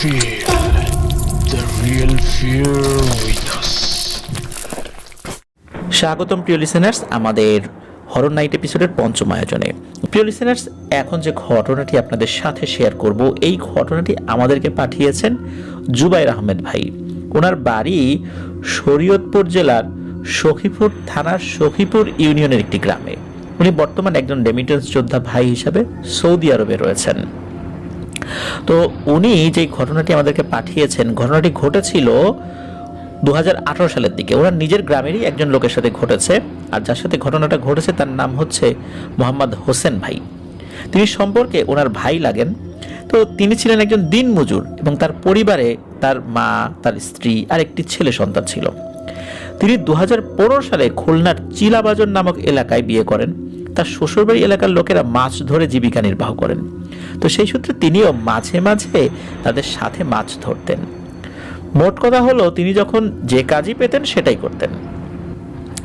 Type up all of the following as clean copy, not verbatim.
Feel the real fear with us. স্বাগতম প্রিয় listeners আমাদের হরর নাইট এপিসোডের পঞ্চম আয়োজনে। প্রিয় লিসেনার্স, এখন যে ঘটনাটি আপনাদের সাথে শেয়ার করব, এই ঘটনাটি আমাদেরকে পাঠিয়েছেন জুবাইর আহমেদ ভাই। ওনার বাড়ি শরীয়তপুর জেলার সখীপুর থানার সখীপুর ইউনিয়নের একটি গ্রামে। উনি বর্তমানে একজন রেমিটেন্স যোদ্ধা ভাই হিসাবে সৌদি আরবে রয়েছেন। তো উনি যে ঘটনাটি আমাদেরকে পাঠিয়েছেন, ঘটনাটি ঘটেছিল 2018 সালের দিকে। ওনার নিজের গ্রামেরই একজন লোকের সাথে ঘটেছে, আর যার সাথে ঘটনাটা ঘটেছে তার নাম হচ্ছে মোহাম্মদ হোসেন ভাই। তিনি সম্পর্কে ওনার ভাই লাগেন। তো তিনি ছিলেন একজন দিনমজুর এবং তার পরিবারে তার মা, তার স্ত্রী আর একটি ছেলে সন্তান ছিল। তিনি 2015 সালে খুলনার চিলাবাজার নামক এলাকায় বিয়ে করেন। তার শ্বশুরবাড়ি এলাকার লোকেরা মাছ ধরে জীবিকা নির্বাহ করেন। তো সেই সূত্রে তিনিও মাঝে মাঝে তাদের সাথে মাছ ধরতেন। মোট কথা হলো, তিনি যখন যে কাজই পেতেন সেটাই করতেন।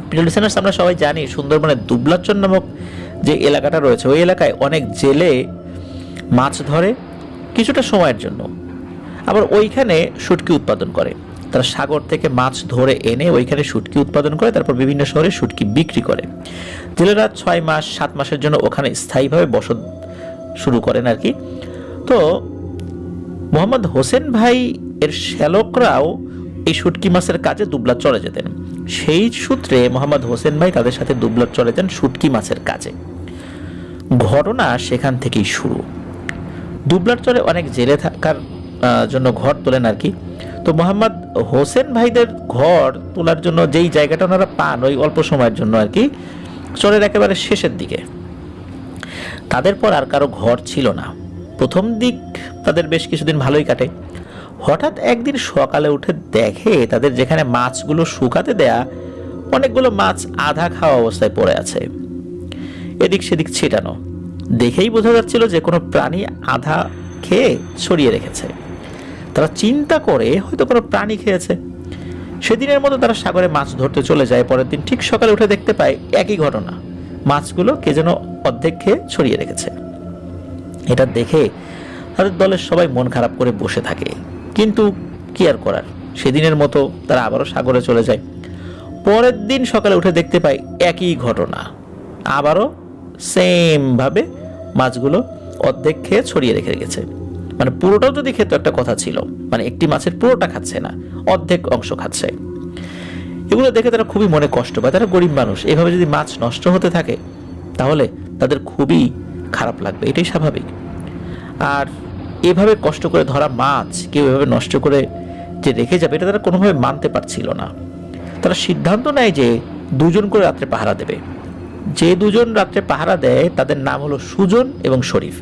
প্রিয় লিসেনার্স, আমরা সবাই জানি সুন্দরবনের দুবলাচর নামক যে এলাকাটা রয়েছে, ওই এলাকায় অনেক জেলে মাছ ধরে কিছুটা সময়ের জন্য, আবার ওইখানে শুটকি উৎপাদন করে। তারা সাগর থেকে মাছ ধরে এনে ওইখানে শুটকি উৎপাদন করে, তারপর বিভিন্ন শহরে শুটকি বিক্রি করে। জেলেরা 6 মাস 7 মাসের জন্য ওখানে স্থায়ীভাবে বসত শুরু করেন আর কি। তো মোহাম্মদ হোসেন ভাই এর শ্যালকরাও এই শুটকি মাছের কাজে দুবলার চলে যেতেন। সেই সূত্রে মোহাম্মদ হোসেন ভাই তাদের সাথে দুবলার চলে যান শুটকি মাছের কাজে। ঘটনা সেখান থেকেই শুরু। দুবলার চরে অনেক জেলে থাকার জন্য ঘর তোলেন আর কি। তো মোহাম্মদ হোসেন ভাইদের ঘর তোলার জন্য যেই জায়গাটা ওনারা পান, ওই অল্প সময়ের জন্য আর কি, চরের একেবারে শেষের দিকে। তাদের পর আর কারো ঘর ছিল না। প্রথম দিক তাদের বেশ কিছুদিন ভালোই কাটে। হঠাৎ একদিন সকালে উঠে দেখে তাদের যেখানে মাছগুলো শুকাতে দেয়া, অনেকগুলো মাছ আধা খাওয়া অবস্থায় পড়ে আছে, এদিক সেদিক ছিটানো। দেখেই বোঝা যাচ্ছিল যে কোনো প্রাণী আধা খেয়ে ছড়িয়ে রেখেছে। তারা চিন্তা করে হয়তো কোনো প্রাণী খেয়েছে। সেদিনের মতো তারা সাগরে মাছ ধরতে চলে যায়। পরের দিন ঠিক সকালে উঠে দেখতে পায় একই ঘটনা, মাছগুলো কে যেন অর্ধেক খেয়ে ছড়িয়ে রেখেছে। এটা দেখে তাদের দলের সবাই মন খারাপ করে বসে থাকে, কিন্তু কি আর করার, সেদিনের মতো তারা আবারও সাগরে চলে যায়। পরের দিন সকালে উঠে দেখতে পায় একই ঘটনা, আবারও সেম ভাবে মাছগুলো অর্ধেক খেয়ে ছড়িয়ে রেখে গেছে। মানে পুরোটাও যদি খেত একটা কথা ছিল, মানে একটি মাছের পুরোটা খাচ্ছে না, অর্ধেক অংশ খাচ্ছে। এগুলো দেখে তারা খুবই মনে কষ্ট পায়। তারা গরিব মানুষ, এভাবে যদি মাছ নষ্ট হতে থাকে তাহলে তাদের খুবই খারাপ লাগবে, এটাই স্বাভাবিক। আর এভাবে কষ্ট করে ধরা মাছ কেউ এভাবে নষ্ট করে যে রেখে যাবে, এটা তারা কোনোভাবে মানতে পারছিল না। তারা সিদ্ধান্ত নেয় যে 2 জন করে রাত্রে পাহারা দেবে। যে 2 জন রাত্রে পাহারা দেয় তাদের নাম হলো সুজন এবং শরীফ।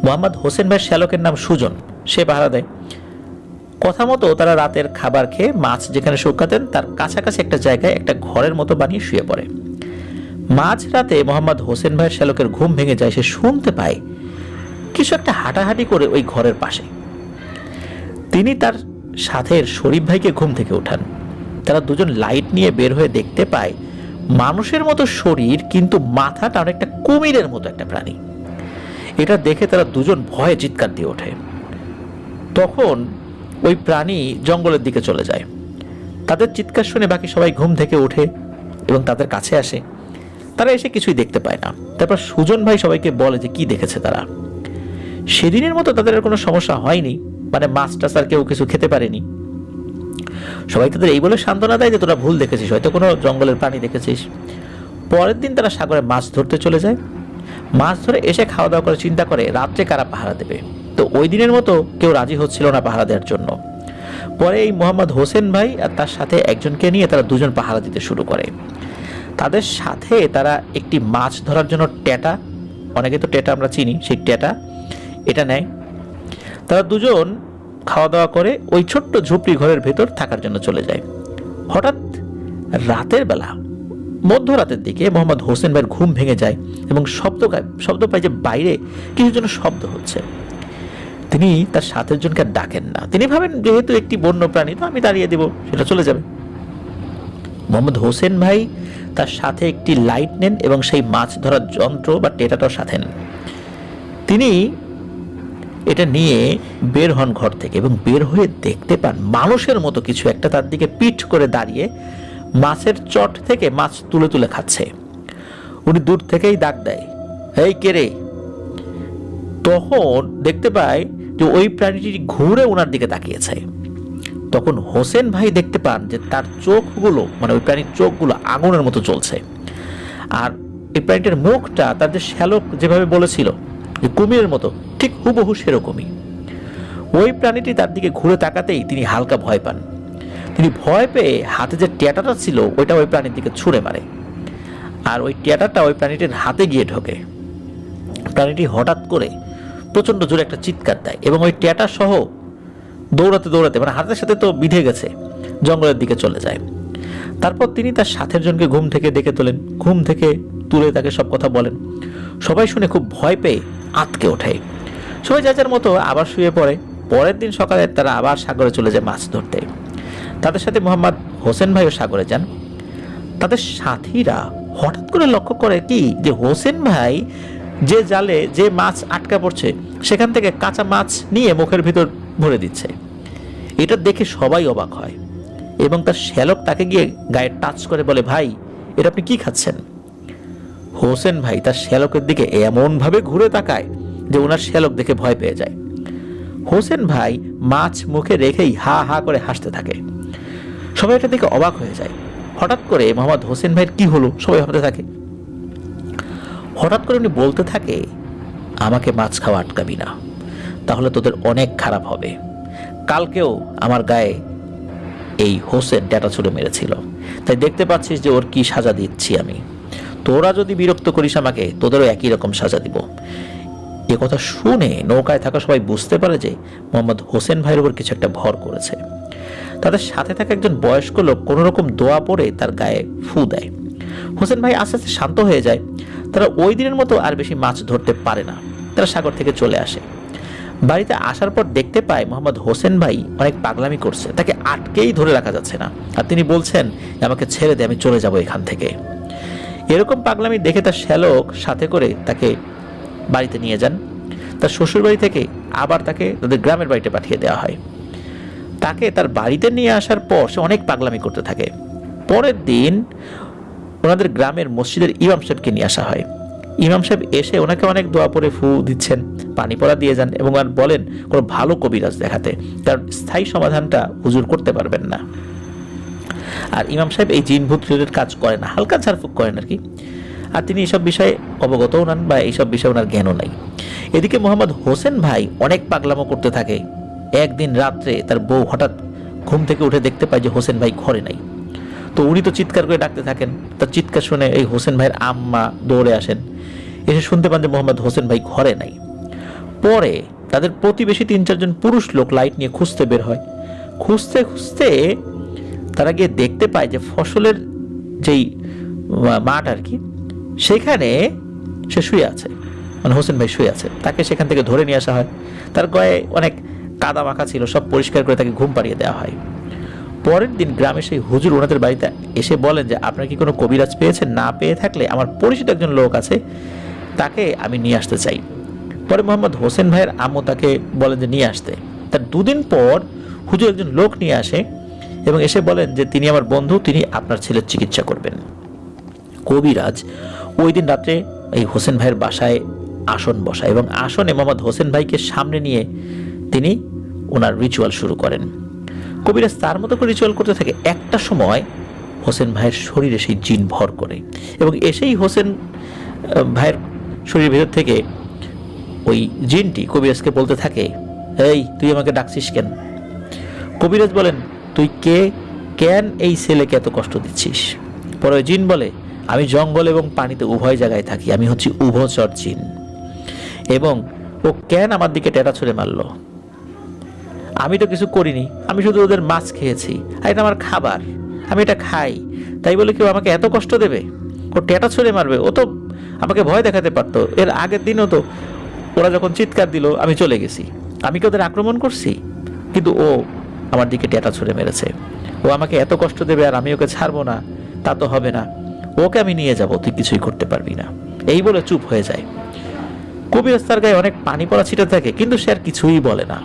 মোহাম্মদ হোসেন ভাইয়ের শ্যালকের নাম সুজন, সে পাহারা দেয়। কথা মতো তারা রাতের খাবার খেয়ে মাছ যেখানে শুকাতেন তার কাছাকাছি একটা জায়গায় একটা ঘরের মতো বানিয়ে শুয়ে পড়ে। মাঝ রাতে মোহাম্মদ হোসেন ভাইয়ের শ্যালকের ঘুম ভেঙে যায়। সে শুনতে পায় কিছু একটা হাঁটাহাঁটি করে ওই ঘরের পাশে। তিনি তার সাথে শরীফ ভাইকে ঘুম থেকে উঠান। তারা 2 জন লাইট নিয়ে বের হয়ে দেখতে পায় মানুষের মতো শরীর, কিন্তু মাথাটা অনেকটা কুমিরের মতো একটা প্রাণী। এটা দেখে তারা 2 জন ভয়ে চিৎকার দিয়ে ওঠে। তখন ওই প্রাণী জঙ্গলের দিকে চলে যায়। তাদের চিৎকার শুনে বাকি সবাই ঘুম থেকে ওঠে এবং তাদের কাছে আসে। তারা এসে কিছুই দেখতে পায় না। তারপর সুজন ভাই সবাইকে বলে যে কি দেখেছে তারা। সেদিনের মতো তাদের আর কোনো সমস্যা হয়নি, মানে মাছ টাছ আর কেউ কিছু খেতে পারেনি। সবাই তাদের এই বলে সান্ত্বনা দেয় যে তোরা ভুল দেখেছিস, হয়তো কোনো জঙ্গলের প্রাণী দেখেছিস। পরের দিন তারা সাগরে মাছ ধরতে চলে যায়। মাছ ধরে এসে খাওয়া দাওয়া করে চিন্তা করে রাত্রে কারা পাহারা দেবে। তো ওই দিনের মতো কেউ রাজি হচ্ছিল না পাহারা দেওয়ার জন্য। পরে এই মোহাম্মদ হোসেন ভাই আর তার সাথে একজনকে নিয়ে তারা 2 জন পাহারা দিতে শুরু করে। তাদের সাথে তারা একটি মাছ ধরার জন্য টেটা, অনেকে তো টেটা আমরা চিনি, সেই টেটা এটা নেয়। তারা 2 জন খাওয়া দাওয়া করে ওই ছোট্ট ঝুপড়ি ঘরের ভেতর থাকার জন্য চলে যায়। হঠাৎ রাতের বেলা, মধ্যরাতের দিকে মোহাম্মদ হোসেন ভাইয়ের ঘুম ভেঙে যায় এবং শব্দ পায় যে বাইরে কিছু যেন শব্দ হচ্ছে। তিনি তার সাথের জনকে ডাকেন না। তিনি ভাবেন যেহেতু একটি বন্য প্রাণী, তো আমি দাঁড়িয়ে দেব, সেটা চলে যাবে। মোহাম্মদ হোসেন ভাই তার সাথে একটি লাইট নেন এবং সেই মাছ ধরার যন্ত্র বা টেটাটাও সাথে নেন। তিনি এটা নিয়ে বের হন ঘর থেকে এবং বের হয়ে দেখতে পান মানুষের মতো কিছু একটা তার দিকে পিঠ করে দাঁড়িয়ে মাছের চট থেকে মাছ তুলে তুলে খাচ্ছে। উনি দূর থেকেই ডাক দেয়, এই কে রে? তখন দেখতে পায় যে ওই প্রাণীটি ঘুরে ওনার দিকে তাকিয়েছে। তখন হোসেন ভাই দেখতে পান যে তার চোখগুলো, মানে ওই প্রাণীর চোখগুলো আগুনের মতো জ্বলছে। আর এই প্রাণীটার মুখটা তার যে শ্যালক যেভাবে বলেছিল যে কুমিরের মতো, ঠিক হুবহু সেরকমই। ওই প্রাণীটি তার দিকে ঘুরে তাকাতেই তিনি হালকা ভয় পান। তিনি ভয় পেয়ে হাতে যে ট্যাটাটা ছিল ওইটা ওই প্রাণীর দিকে ছুঁড়ে মারে, আর ওই ট্যাটাটা ওই প্রাণীটির হাতে গিয়ে ঢোকে। প্রাণীটি হঠাৎ করে প্রচন্ড জোরে একটা চিৎকার দেয় এবং ওই ট্যাটা সহ দৌড়াতে দৌড়াতে, মানে হাতের সাথে তো বিঁধে গেছে, জঙ্গলের দিকে চলে যায়। তারপর তিনি তার সাথের জনকে ঘুম থেকে ডেকে তোলেন, ঘুম থেকে তুলে তাকে সব কথা বলেন। সবাই শুনে খুব ভয় পেয়ে আঁতকে ওঠে। সবাই যার যার মতো আবার শুয়ে পড়ে। পরের দিন সকালে তারা আবার সাগরে চলে যায় মাছ ধরতে। তাদের সাথে মোহাম্মদ হোসেন ভাইও সাগরে যান। তাদের সাথীরা হঠাৎ করে লক্ষ্য করে কি যে হোসেন ভাই যে জালে যে মাছ আটকা পড়ছে সেখান থেকে কাঁচা মাছ নিয়ে মুখের ভিতর ভরে দিচ্ছে। এটা দেখে সবাই অবাক হয় এবং তার শ্যালক তাকে গিয়ে গায়ে টাচ করে বলে, ভাই এটা আপনি কি খাচ্ছেন? হোসেন ভাই তার শ্যালকের দিকে এমন ভাবে ঘুরে তাকায় যে ওনার শ্যালক দেখে ভয় পেয়ে যায়। হোসেন ভাই মাছ মুখে রেখেই হা হা করে হাসতে থাকে। সবাই এটা দেখে অবাক হয়ে যায়। হঠাৎ করে মোহাম্মদ হোসেন ভাইয়ের কি হলো সবাই ভাবতে থাকে। হঠাৎ করে উনি বলতে থাকে, আমাকে মাছ খাওয়া আটকাবি না, তাহলে তোদের অনেক খারাপ হবে। কালকেও আমার গায়ে এই হোসেন ট্যাটা ছুড়ে মেরেছিল, তাই দেখতে পাচ্ছিস যে ওর কি সাজা দিচ্ছি আমি। তোরা যদি বিরক্ত করিস আমাকে, তোদেরও একই রকম সাজা দিব। এ কথা শুনে নৌকায় থাকা সবাই বুঝতে পারে যে মোহাম্মদ হোসেন ভাইয়ের উপর কিছু একটা ভর করেছে। তাদের সাথে থাকা একজন বয়স্ক লোক কোনো রকম দোয়া পড়ে তার গায়ে ফু দেয়। হোসেন ভাই আস্তে আস্তে শান্ত হয়ে যায়। তারা ওই দিনের মতো আর বেশি মাছ ধরতে পারে না। তারা সাগর থেকে চলে আসে। বাড়িতে আসার পর দেখতে পায় মোহাম্মদ হোসেন ভাই অনেক পাগলামি করছে, তাকে আটকেই ধরে রাখা যাচ্ছে না। আর তিনি বলছেন, আমাকে ছেড়ে দে, আমি চলে যাব এখান থেকে। এরকম পাগলামি দেখে তার শ্যালক সাথে করে তাকে বাড়িতে নিয়ে যান। তার শ্বশুর বাড়ি থেকে আবার তাকে তাদের গ্রামের বাড়িতে পাঠিয়ে দেওয়া হয়। তাকে তার বাড়িতে নিয়ে আসার পর সে অনেক পাগলামি করতে থাকে। পরের দিন ওনাদের গ্রামের মসজিদের ইমাম সাহেবকে নিয়ে আসা হয়। ইমাম সাহেব এসে ওনাকে অনেক দোয়া পরে ফু দিচ্ছেন, পানি পড়া দিয়ে যান এবং আর বলেন কোনো ভালো কবিরাজ দেখাতে, কারণ স্থায়ী সমাধানটা হুজুর করতে পারবেন না। আর ইমাম সাহেব এই জিন ভূত রিলেটেড কাজ করেন না, হালকা ঝাড়ফুঁক করেন আর কি। আর তিনি এইসব বিষয়ে অবগতও নন বা এইসব বিষয়ে ওনার জ্ঞানও নাই। এদিকে মোহাম্মদ হোসেন ভাই অনেক পাগলামো করতে থাকে। একদিন রাত্রে তার বউ হঠাৎ ঘুম থেকে উঠে দেখতে পায় যে হোসেন ভাই ঘরে নাই। তো উনি তো চিৎকার করে ডাকতে থাকেন। তার চিৎকার শুনে এই হোসেন ভাইয়ের আম্মা দৌড়ে আসেন। এসে শুনতে পান যে মোহাম্মদ হোসেন ভাই ঘরে নাই। পরে তাদের প্রতিবেশী 3-4 জন পুরুষ লোক লাইট নিয়ে খুঁজতে বের হয়। খুঁজতে খুঁজতে তারা গিয়ে দেখতে পায় যে ফসলের যেই মাঠ আর কি, সেখানে সে শুয়ে আছে, মানে হোসেন ভাই শুয়ে আছে। তাকে সেখান থেকে ধরে নিয়ে আসা হয়। তার গায়ে অনেক কাদা মাখা ছিল, সব পরিষ্কার করে তাকে ঘুম পাড়িয়ে দেওয়া হয়। পরের দিন গ্রামে সেই হুজুর ওনাদের বাড়িতে এসে বলেন যে আপনারা কি কোনো কবিরাজ পেয়েছেন? না পেয়ে থাকলে আমার পরিচিত একজন লোক আছে, তাকে আমি নিয়ে আসতে চাই। পরে মোহাম্মদ হোসেন ভাইয়ের আম্মু তাকে বলেন যে নিয়ে আসতে। তার 2 দিন পর হুজুর একজন লোক নিয়ে আসে এবং এসে বলেন যে তিনি আমার বন্ধু, তিনি আপনার ছেলের চিকিৎসা করবেন। কবিরাজ ওই দিন রাত্রে এই হোসেন ভাইয়ের বাসায় আসন বসায় এবং আসনে মোহাম্মদ হোসেন ভাইকে সামনে নিয়ে তিনি ওনার রিচুয়াল শুরু করেন। কবিরাজ তার মতো করে রিচুয়াল করতে থাকে। একটা সময় হোসেন ভাইয়ের শরীরে সেই জিন ভর করে এবং এসেই হোসেন ভাইয়ের শরীরের ভেতর থেকে ওই জিনটি কবিরাজকে বলতে থাকে, এই তুই আমাকে ডাকছিস কেন? কবিরাজ বলেন, তুই কে, কেন এই ছেলেকে এত কষ্ট দিচ্ছিস? পরে ওই জিন বলে, আমি জঙ্গল এবং পানিতে উভয় জায়গায় থাকি, আমি হচ্ছি উভচর জিন, এবং ও কেন আমার দিকে টেটা ছুঁড়ে মারলো? আমি তো কিছু করিনি, আমি শুধু ওদের মাছ খেয়েছি, আর এটা আমার খাবার, আমি এটা খাই, তাই বলে কেউ আমাকে এত কষ্ট দেবে? ও টেটা ছুঁড়ে মারবে? ও তো আমাকে ভয় দেখাতে পারতো। এর আগের দিনও তো ওরা যখন চিৎকার দিল আমি চলে গেছি, আমি কি ওদের আক্রমণ করছি? কিন্তু ও আমার দিকে টেটা ছুঁড়ে মেরেছে। ও আমাকে এত কষ্ট দেবে আর আমি ওকে ছাড়বো না, তা তো হবে না। ওকে আমি নিয়ে যাব, তুই কিছুই করতে পারবি না। এই বলে চুপ হয়ে যায়। কবিরাজ তার গায়ে অনেক পানি পড়া ছিটে থাকে, কিন্তু সে আর কিছুই বলে না।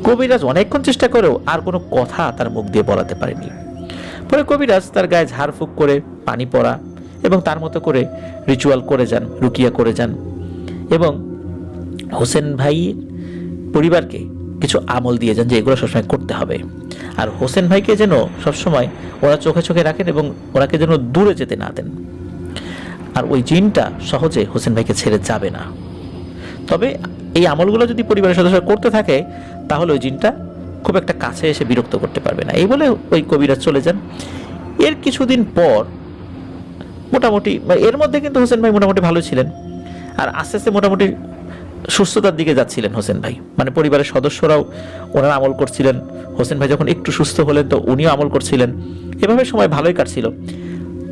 কবিরাজ অনেকক্ষণ চেষ্টা করেও আর কোনো কথা তার মুখ দিয়ে বলাতে পারেনি। পরে কবিরাজ তার গায়ে ঝাড়ফুঁক করে পানি পড়া এবং তার মতো করে রিচুয়াল করে যান, রুকিয়া করে যান এবং হোসেন ভাই পরিবারকে কিছু আমল দিয়ে যান যে এগুলো সবসময় করতে হবে। আর হোসেন ভাইকে যেন সবসময় ওরা চোখে চোখে রাখেন এবং ওনাকে যেন দূরে যেতে না দেন। আর ওই জিনটা সহজে হোসেন ভাইকে ছেড়ে যাবে না। তবে এই আমলগুলো যদি পরিবারের সদস্য করতে থাকে তাহলে ওই জিনটা খুব একটা কাছে এসে বিরক্ত করতে পারবে না। এই বলে ওই কবিরাজ চলে যান। এর কিছুদিন পর মোটামুটি এর মধ্যে কিন্তু হোসেন ভাই মোটামুটি ভালো ছিলেন, আর আস্তে আস্তে মোটামুটি সুস্থতার দিকে যাচ্ছিলেন হোসেন ভাই। মানে পরিবারের সদস্যরাও ওনারা আমল করছিলেন, হোসেন ভাই যখন একটু সুস্থ হলেন তো উনিও আমল করছিলেন। এভাবে সময় ভালোই কাটছিল।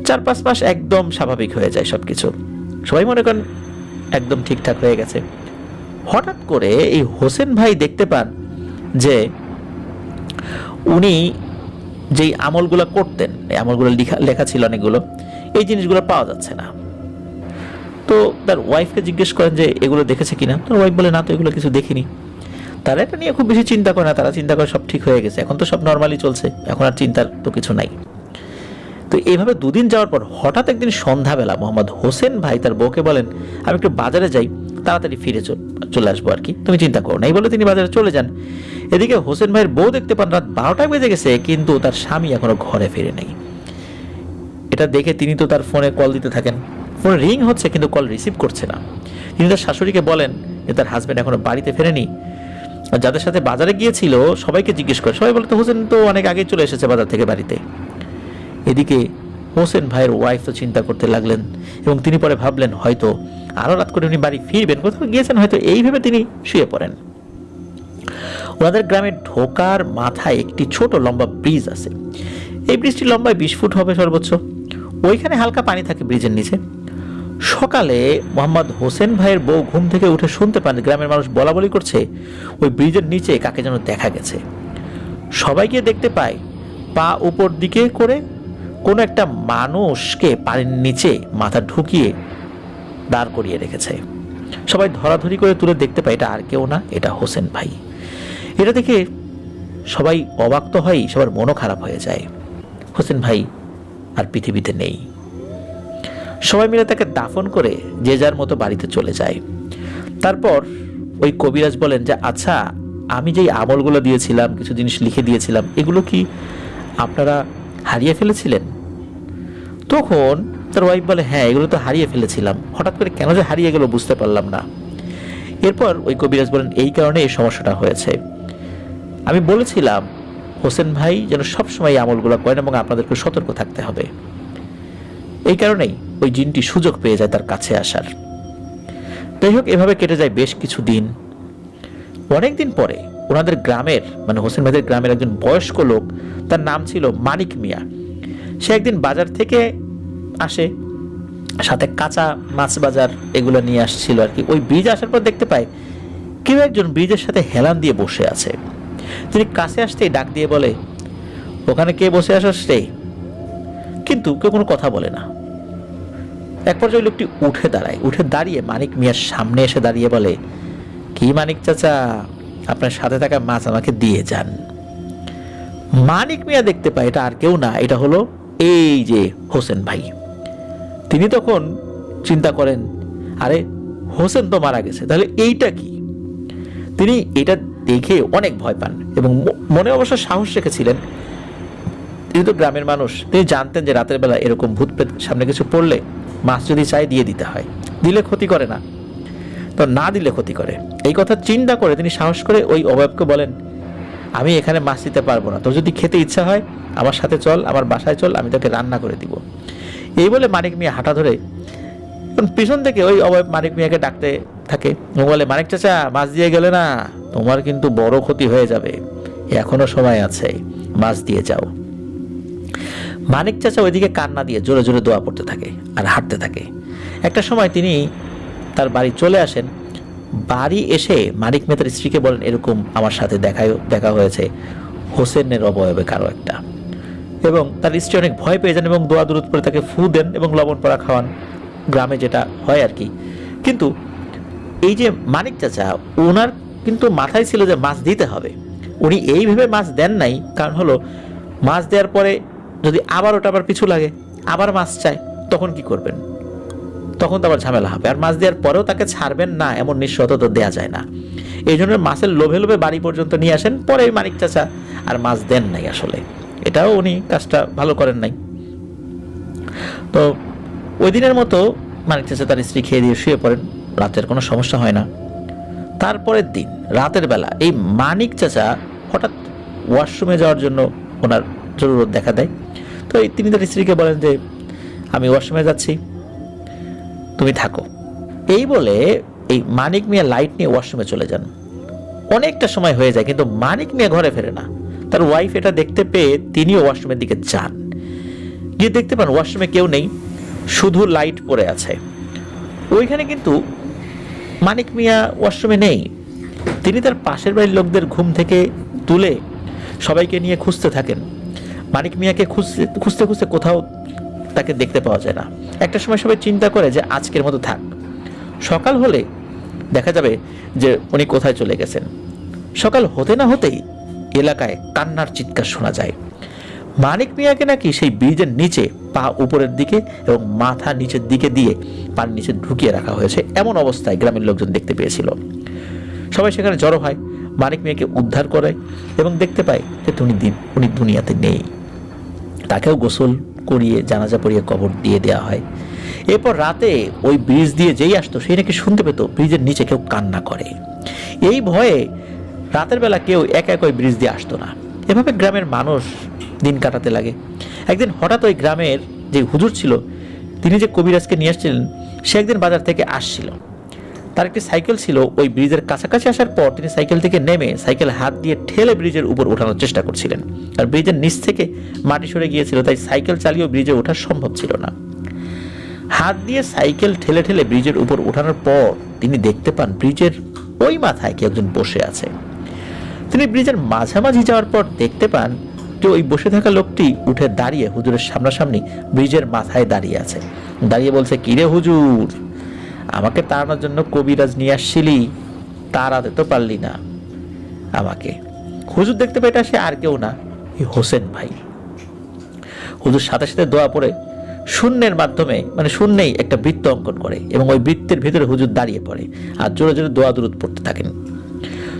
4-5 মাস একদম স্বাভাবিক হয়ে যায় সবকিছু, সবাই মনে করেন একদম ঠিকঠাক হয়ে গেছে। হঠাৎ করে এই হোসেন ভাই দেখতে পান যে উনি যেই আমলগুলো করতেন, এই আমলগুলো লেখা ছিল অনেকগুলো, এই জিনিসগুলো পাওয়া যাচ্ছে না। তো তার ওয়াইফকে জিজ্ঞেস করেন যে এগুলো দেখেছে কিনা। তার ওয়াইফ বলে না, তো এগুলো কিছু দেখিনি। তারা এটা নিয়ে খুব বেশি চিন্তা করে না, তারা চিন্তা করে সব ঠিক হয়ে গেছে, এখন তো সব নর্মালি চলছে, এখন আর চিন্তার তো কিছু নাই। তো এইভাবে দুদিন যাওয়ার পর হঠাৎ একদিন সন্ধ্যাবেলা মোহাম্মদ হোসেন ভাই তার বউকে বলেন আমি একটু বাজারে যাই, তাড়াতাড়ি ফিরে চলে আসবো আর কি, তুমি চিন্তা করো না। এই বলে তিনি বাজারে চলে যান। এদিকে হোসেন ভাইয়ের বউ দেখতে পান রাত 12টা বেজে গেছে, কিন্তু তার স্বামী এখনো ঘরে ফিরে নেই। এটা দেখে তিনি তো তার ফোনে কল দিতে থাকেন। ফোনে রিং হচ্ছে কিন্তু কল রিসিভ করছে না। তিনি তার শাশুড়িকে বলেন যে তার হাজব্যান্ড এখনো বাড়িতে ফেরেনি। যাদের সাথে বাজারে গিয়েছিল সবাইকে জিজ্ঞেস করে, সবাই বলে তো হোসেন তো অনেক আগেই চলে এসেছে বাজার থেকে বাড়িতে। এদিকে হোসেন ভাইয়ের ওয়াইফ তো চিন্তা করতে লাগলেন এবং তিনি পরে ভাবলেন হয়তো আরো রাত করে উনি বাড়ি ফিরবেন, কোথাও গিয়েছেন হয়তো, এই ভেবে তিনি শুয়ে পড়েন। ওনাদের গ্রামে ঢোকার মাথায় একটি ছোট লম্বা ব্রিজ আছে। এই ব্রিজটি লম্বায় 20 ফুট হবে সর্বোচ্চ। ওইখানে হালকা পানি থাকে ব্রিজের নিচে। সকালে মোহাম্মদ হোসেন ভাইয়ের বউ ঘুম থেকে উঠে শুনতে পান গ্রামের মানুষ বলা বলি করছে ওই ব্রিজের নিচে কাকে যেন দেখা গেছে। সবাই গিয়ে দেখতে পায় পা উপর দিকে করে কোনো একটা মানুষকে পানির নিচে মাথা ঢুকিয়ে দাঁড় করিয়ে রেখেছে। সবাই ধরাধরি করে তুলে দেখতে পায় এটা আর কেউ না, এটা হোসেন ভাই। এটা দেখে সবাই অবাক তো হয়, সবার মনও খারাপ হয়ে যায়। হোসেন ভাই আর পৃথিবীতে নেই। সবাই মিলে তাকে দাফন করে যে যার মতো বাড়িতে চলে যায়। তারপর ওই কবিরাজ বলেন যে আচ্ছা, আমি যেই আমলগুলো দিয়েছিলাম, কিছু জিনিস লিখে দিয়েছিলাম, এগুলো কি আপনারা হারিয়ে ফেলেছিলেন? তখন তার ওয়াইফ বলে হ্যাঁ, এগুলো তো হারিয়ে ফেলেছিলাম, হঠাৎ করে কেন যে হারিয়ে গেল বুঝতে পারলাম না। এরপর ওই কবিরাজ বলেন এই কারণে এই সমস্যাটা হয়েছে। আমি বলেছিলাম হোসেন ভাই যেন সবসময় আমলগুলো করেন এবং আপনাদেরকে সতর্ক থাকতে হবে। এই কারণেই ওই জিনটি সুযোগ পেয়ে যায় তার কাছে আসার। যাই হোক, এভাবে কেটে যায় বেশ কিছু দিন। অনেকদিন পরে ওনাদের গ্রামের মানে হোসেন ভাইদের গ্রামের একজন বয়স্ক লোক, তার নাম ছিল মানিক মিয়া। সে একদিন বাজার থেকে আসে, সাথে কাঁচা মাছ বাজার এগুলো নিয়ে আসছিল আর কি। ওই ব্রিজ আসার পর দেখতে পায় কেউ একজন ব্রিজের সাথে হেলান দিয়ে বসে আছে। তিনি কাছে আসতেই ডাক দিয়ে বলে ওখানে কে বসে আসছ রে? কিন্তু কেউ কোনো কথা বলে না। এক পর্যায়ে ওই লোকটি উঠে দাঁড়ায়, উঠে দাঁড়িয়ে মানিক মিয়ার সামনে এসে দাঁড়িয়ে বলে কি মানিক চাচা, আপনার সাথে থাকা মাছ আমাকে দিয়ে যান। মানিক মিয়া দেখতে পায় এটা আর কেউ না, এটা হলো এই যে হোসেন ভাই। তিনি তখন চিন্তা করেন আরে হোসেন তো মারা গেছে, তাহলে এইটা কি? তিনি এটা দেখে অনেক ভয় পান এবং মনে অবশ্য সাহস রেখেছিলেন। তিনি তো গ্রামের মানুষ, তিনি জানতেন যে রাতের বেলা এরকম ভূত প্রেত সামনে কিছু পড়লে মাছ যদি চাই দিয়ে দিতে হয়, দিলে ক্ষতি করে না, তো না দিলে ক্ষতি করে। এই কথা চিন্তা করে তিনি সাহস করে ওই অবয়বকে বলেন আমি এখানে মাছ দিতে পারবো না, তোর যদি খেতে ইচ্ছা হয় আমার সাথে চল, আমার বাসায় চল, আমি তোকে রান্না করে দিব। এই বলে মানিক মিয়া হাঁটা ধরে পিছন থেকে ওই অবয়ব মানিক মিয়াকে ডাকতে থাকে এবং বলে মানিক চাচা মাছ দিয়ে গেলে না, তোমার কিন্তু বড় ক্ষতি হয়ে যাবে, এখনো সময় আছে, মাছ দিয়ে যাও। মানিক চাচা ওইদিকে কান্না দিয়ে জোরে জোরে দোয়া পড়তে থাকে আর হাঁটতে থাকে। একটা সময় তিনি তার বাড়ি চলে আসেন। বাড়ি এসে মানিক মিয়া তার স্ত্রীকে বলেন এরকম আমার সাথে দেখা হয়েছে হোসেনের অবয়বে কারো একটা, এবং তার স্ত্রী অনেক ভয় পেয়ে যান এবং দোয়া দুরুদ করে তাকে ফু দেন এবং লবণ পড়া খাওয়ান, গ্রামে যেটা হয় আর কি। কিন্তু এই যে মানিক চাচা, ওনার কিন্তু মাথায় ছিল যে মাছ দিতে হবে। উনি এইভাবে মাছ দেন নাই, কারণ হলো মাছ দেওয়ার পরে যদি আবার ওটা আবার পিছু লাগে, আবার মাছ চায়, তখন কি করবেন? তখন তো আবার ঝামেলা হবে। আর মাছ দেওয়ার পরেও তাকে ছাড়বেন না এমন নিঃশর্ত তো দেওয়া যায় না। এই জন্য মাছের লোভে লোভে বাড়ি পর্যন্ত নিয়ে আসেন, পরে মানিক চাচা আর মাছ দেন নাই। আসলে এটাও উনি কাজটা ভালো করেন নাই। তো ওই দিনের মতো মানিক চাচা তার স্ত্রী খেয়ে দিয়ে শুয়ে পড়েন, রাতের কোনো সমস্যা হয় না। তারপরের দিন রাতের বেলা এই মানিক চাচা হঠাৎ ওয়াশরুমে যাওয়ার জন্য ওনার জরুরত দেখা দেয়। তো তিনি তার স্ত্রীকে বলেন যে আমি ওয়াশরুমে যাচ্ছি, তুমি থাকো। এই বলে এই মানিক মিয়া লাইট নিয়ে ওয়াশরুমে চলে যান। অনেকটা সময় হয়ে যায় কিন্তু মানিক মিয়া ঘরে ফেরে না। তার ওয়াইফ এটা দেখতে পেয়ে তিনিও ওয়াশরুমের দিকে যান। গিয়ে দেখতে পান ওয়াশরুমে কেউ নেই, শুধু লাইট পড়ে আছে। ওইখানে কিন্তু মানিক মিয়া ওয়াশরুমে নেই। তিনি তার পাশের বাড়ির লোকদের ঘুম থেকে তুলে সবাইকে নিয়ে খুঁজতে থাকেন। মানিক মিয়াকে খুঁজতে খুঁজতে কোথাও তাকে দেখতে পাওয়া যায় না। একটা সময় সবাই চিন্তা করে যে আজকের মতো থাক, সকাল হলে দেখা যাবে যে উনি কোথায় চলে গেছেন। সকাল হতে না হতেই এলাকায় কান্নার চিৎকার শোনা যায়। মানিক মিয়াকে নাকি সেই ব্রিজের নিচে পা উপরের দিকে এবং মাথা নিচের দিকে দিয়ে পার নিচে ঢুকিয়ে রাখা হয়েছে, এমন অবস্থায় গ্রামের লোকজন দেখতে পেয়েছিল। সবাই সেখানে জড়ো হয়, মানিক মিয়াকে উদ্ধার করে এবং দেখতে পায় যে উনি দুনিয়াতে নেই। তাকেও গোসল করিয়ে জানাজা পড়িয়ে কবর দিয়ে দেওয়া হয়। এরপর রাতে ওই ব্রিজ দিয়ে যেই আসতো সেই নাকি শুনতে পেত ব্রিজের নিচে কেউ কান্না করে। এই ভয়ে রাতের বেলা কেউ এক এক ওই ব্রিজ দিয়ে আসতো না। এভাবে গ্রামের মানুষ দিন কাটাতে লাগে। একদিন হঠাৎ ওই গ্রামের যে হুজুর ছিল, তিনি যে কবিরাজকে নিয়ে আসছিলেন, সে একদিন বাজার থেকে আসছিল। তার একটি সাইকেল ছিল। ওই ব্রিজের কাছাকাছি আসার পর তিনি সাইকেল থেকে নেমে সাইকেল হাত দিয়ে ঠেলে ব্রিজের উপর ওঠানোর চেষ্টা করছিলেন। আর ব্রিজের নিচ থেকে মাটি সরে গিয়েছিল, তাই সাইকেল চালিয়েও ব্রিজে ওঠা সম্ভব ছিল না। হাত দিয়ে সাইকেল ঠেলে ঠেলে ব্রিজের উপর ওঠানোর পর তিনি দেখতে পান ব্রিজের ওই মাথায় কেউ একজন বসে আছে। তিনি ব্রিজের মাঝামাঝি যাওয়ার পর দেখতে পান যে ওই বসে থাকা লোকটি উঠে দাঁড়িয়ে হুজুরের সামনাসামনি ব্রিজের মাথায় দাঁড়িয়ে আছে। দাঁড়িয়ে বলছে, কিরে হুজুর, আমাকে তাড়ানোর জন্য কবিরাজ নিয়ে আসছিলি, তাড়াতে তো পারলি না আমাকে। হুজুর দেখতে পাই এটা সে আর কেউ না, এই হোসেন ভাই। হুজুর সাথে সাথে দোয়া পড়ে শূন্যের মাধ্যমে, মানে শূন্যেই একটা বৃত্ত অঙ্কন করে এবং ওই বৃত্তের ভিতরে হুজুর দাঁড়িয়ে পড়ে আর জোরে জোরে দোয়া দুরুদ পড়তে থাকেন।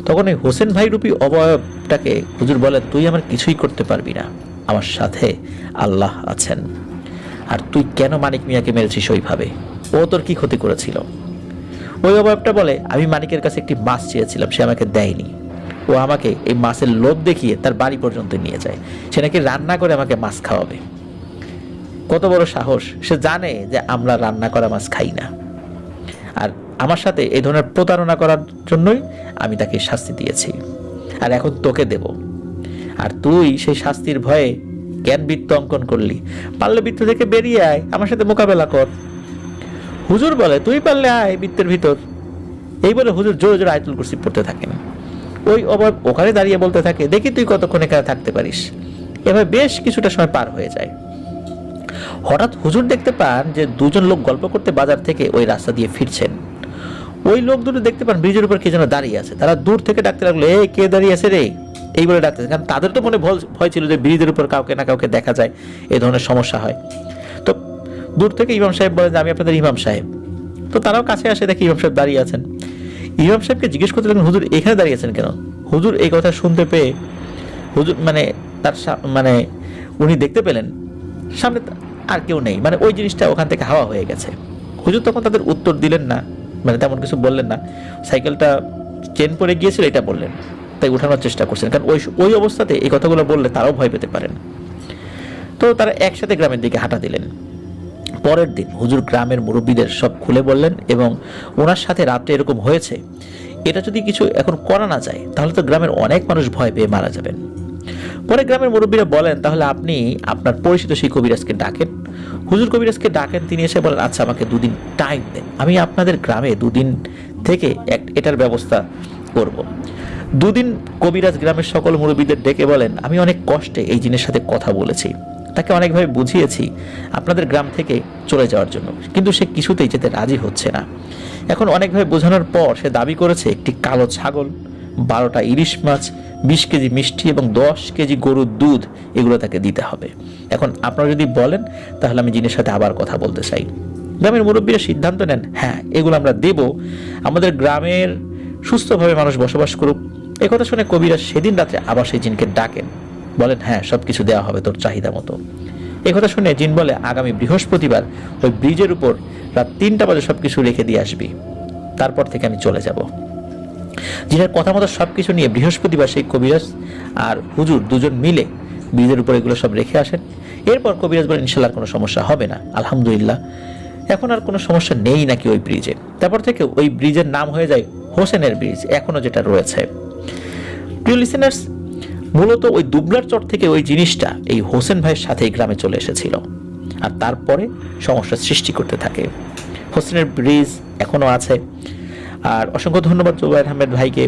তখন এই হোসেন ভাই রূপী অবয়বটাকে হুজুর বলেন, তুই আমার কিছুই করতে পারবি না, আমার সাথে আল্লাহ আছেন। আর তুই কেন মানিক মিয়াকে মেরেছিস ওইভাবে? ও তোর কি ক্ষতি করেছিল? ওই অবয়বটা বলে, আমি মানিকের কাছে একটি মাছ চেয়েছিলাম, সে আমাকে দেয়নি। ও আমাকে এই মাছের লোভ দেখিয়ে তার বাড়ি পর্যন্ত নিয়ে যায়। সে নাকি রান্না করে আমাকে মাছ খাওয়াবে। কত বড় সাহস! সে জানে যে আমরা রান্না করা মাছ খাই না। আর আমার সাথে এই ধরনের প্রতারণা করার জন্যই আমি তাকে শাস্তি দিয়েছি, আর এখন তোকে দেব। আর তুই সেই শাস্তির ভয়ে জ্ঞান বৃত্ত অঙ্কন করলি, পারলে বৃত্ত থেকে বেরিয়ে আয়, আমার সাথে মোকাবেলা কর। হুজুর বলে, তুই পারলে আয় বৃত্তের ভিতর। এই বলে হুজুর জোরে জোরে আয়াতুল কুরসি পড়তে থাকেন। ওই অবয়ব ওখানে দাঁড়িয়ে বলতে থাকে, দেখি তুই কতক্ষণ এখানে থাকতে পারিস। এভাবে বেশ কিছুটা সময় পার হয়ে যায়। হঠাৎ হুজুর দেখতে পান যে দুজন লোক গল্প করতে বাজার থেকে ওই রাস্তা দিয়ে ফিরছেন। ওই লোক দুটো দেখতে পান ব্রিজের উপর কে যেন দাঁড়িয়ে আছে। তারা দূর থেকে ডাকতে লাগলো, এ কে দাঁড়িয়ে আছে রে, এই বলে ডাকতেছে। কারণ তাদের তো মনে ভয় ছিল যে ব্রিজের উপর কাউকে না কাউকে দেখা যায়, এই ধরনের সমস্যা হয়। তো দূর থেকে ইমাম সাহেব বলেন যে আমি আপনাদের ইমাম সাহেব। তো তারাও কাছে আসে, দেখে ইমাম সাহেব দাঁড়িয়ে আছেন। ইমাম সাহেবকে জিজ্ঞেস করতে লাগলেন, হুজুর এখানে দাঁড়িয়েছেন কেন? হুজুর এই কথা শুনতে পেয়ে হুজুর তার উনি দেখতে পেলেন সামনে আর কেউ নেই, মানে ওই জিনিসটা ওখান থেকে হাওয়া হয়ে গেছে। হুজুর তখন তাদের উত্তর দিলেন না, মানে তেমন কিছু বললেন না। সাইকেলটা চেন পড়ে গিয়েছিল এটা বললেন, তাই উঠানোর চেষ্টা করছেন, কারণ ওই অবস্থাতে এই কথাগুলো বললে তারাও ভয় পেতে পারেন। তো তারা একসাথে গ্রামের দিকে হাঁটা দিলেন। পরের দিন হুজুর গ্রামের মুরব্বীদের সব খুলে বললেন এবং ওনার সাথে রাত্রে এরকম হয়েছে, এটা যদি কিছু এখন করা না যায় তাহলে তো গ্রামের অনেক মানুষ ভয় পেয়ে মারা যাবেন। পরে গ্রামের মুরব্বীরা বলেন, তাহলে আপনি আপনার পরিচিত সেই কবিরাজকে ডাকেন। হুজুর কবিরাজকে ডাকেন, তিনি এসে বলেন, আচ্ছা আমাকে 2 দিন টাইম দেন, আমি আপনাদের গ্রামে 2 দিন থেকে এটার ব্যবস্থা করব। 2 দিন কবিরাজ গ্রামের সকল মুরব্বীদের ডেকে বলেন, আমি অনেক কষ্টে এই জিনের সাথে কথা বলেছি, তাকে অনেকভাবে বুঝিয়েছি আপনাদের গ্রাম থেকে চলে যাওয়ার জন্য, কিন্তু সে কিছুতেই যেতে রাজি হচ্ছে না। এখন অনেকভাবে বোঝানোর পর সে দাবি করেছে একটি কালো ছাগল, 12টা ইলিশ মাছ, 20 কেজি মিষ্টি এবং 10 কেজি গরুর দুধ এগুলো তাকে দিতে হবে। এখন আপনারা যদি বলেন তাহলে আমি জিনের সাথে আবার কথা বলতে চাই। গ্রামের মুরব্বীরা সিদ্ধান্ত নেন, হ্যাঁ এগুলো আমরা দেব, আমাদের গ্রামের সুস্থভাবে মানুষ বসবাস করুক। একথা শুনে কবিরাজ সেদিন রাত্রে আবার সেই জিনকে ডাকেন, বলেন হ্যাঁ সবকিছু দেওয়া হবে তোর চাহিদা মতো। একথা শুনে জিন বলে আগামী বৃহস্পতিবার ওই ব্রিজের উপর রাত 3টা বাজে সবকিছু রেখে দিয়ে আসবি, তারপর থেকে আমি চলে যাব। জিনের কথা মতো সবকিছু নিয়ে বৃহস্পতিবার সেই কবিরাজ আর হুজুর দুজন মিলে ব্রিজের উপর এগুলো সব রেখে আসেন। এরপর কবিরাজ বলেন ইনশাল্লাহ কোনো সমস্যা হবে না, আলহামদুলিল্লাহ এখন আর কোনো সমস্যা নেই নাকি ওই ব্রিজে। তারপর থেকে ওই ব্রিজের নাম হয়ে যায় হোসেনের ব্রিজ, এখনো যেটা রয়েছে। প্রিয় লিসেনার্স, মূলত ওই দুবলার চর থেকে ওই জিনিসটা এই হোসেন ভাইয়ের সাথে এই গ্রামে চলে এসেছিল আর তারপরে সমস্যার সৃষ্টি করতে থাকে। হোসেনের ব্রিজ এখনো আছে। আর অসংখ্য ধন্যবাদ জুবাইর আহমেদ ভাইকে,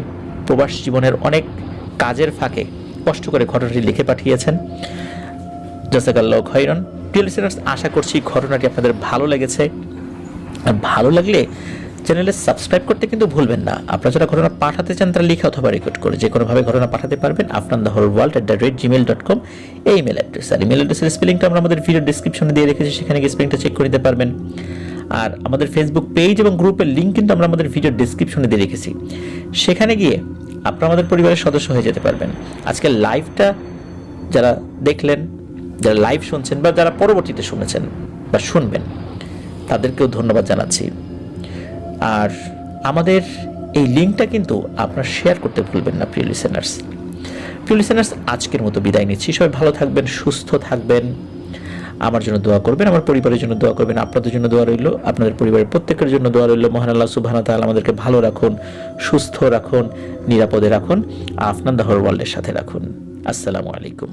প্রবাস জীবনের অনেক কাজের ফাঁকে কষ্ট করে ঘটনাটি লিখে পাঠিয়েছেন। জাযাকাল্লাহু খাইরান। প্রিয় লিসেনার্স, আশা করছি ঘটনাটি আপনাদের ভালো লেগেছে। আর ভালো লাগলে চ্যানেলে সাবস্ক্রাইব করতে কিন্তু ভুলবেন না। আপনারা যারা ঘটনা পাঠাতে চান তারা লিখে অথবা রেকর্ড করে যে কোনোভাবে ঘটনা পাঠাতে পারবেন afnanthehorrorworld@gmail.com এই ইমেল অ্যাড্রেস। আর ইমেল অ্যাড্রেসের স্পেলিংটা আমরা আমাদের ভিডিও ডেসক্রিপশনে দিয়ে রেখেছি, সেখানে গিয়ে স্পেলিংটা চেক করে নিতে পারবেন। আর আমাদের ফেসবুক পেজ এবং গ্রুপের লিঙ্ক কিন্তু আমরা আমাদের ভিডিও ডেসক্রিপশনে দিয়ে রেখেছি, সেখানে গিয়ে আপনারা আমাদের পরিবারের সদস্য হয়ে যেতে পারবেন। আজকে লাইভটা যারা দেখলেন, যারা লাইভ শুনছেন বা যারা পরবর্তীতে শুনেছেন বা শুনবেন, তাদেরকেও ধন্যবাদ জানাচ্ছি। আর আমাদের এই লিঙ্কটা কিন্তু আপনারা শেয়ার করতে ভুলবেন না। প্রিয় লিসেনার্স, আজকের মতো বিদায় নিচ্ছি। সবাই ভালো থাকবেন, সুস্থ থাকবেন, আমার জন্য দোয়া করবেন, আমার পরিবারের জন্য দোয়া করবেন, আপনাদের জন্য দোয়া রইল, আপনাদের পরিবারের প্রত্যেকের জন্য দোয়া রইল। মহান আল্লাহ সুবহানাহু ওয়া তাআলা আমাদেরকে ভালো রাখুন, সুস্থ রাখুন, নিরাপদে রাখুন, আফনান দ্য হরর ওয়ার্ল্ডের সাথে রাখুন। আসসালামু আলাইকুম।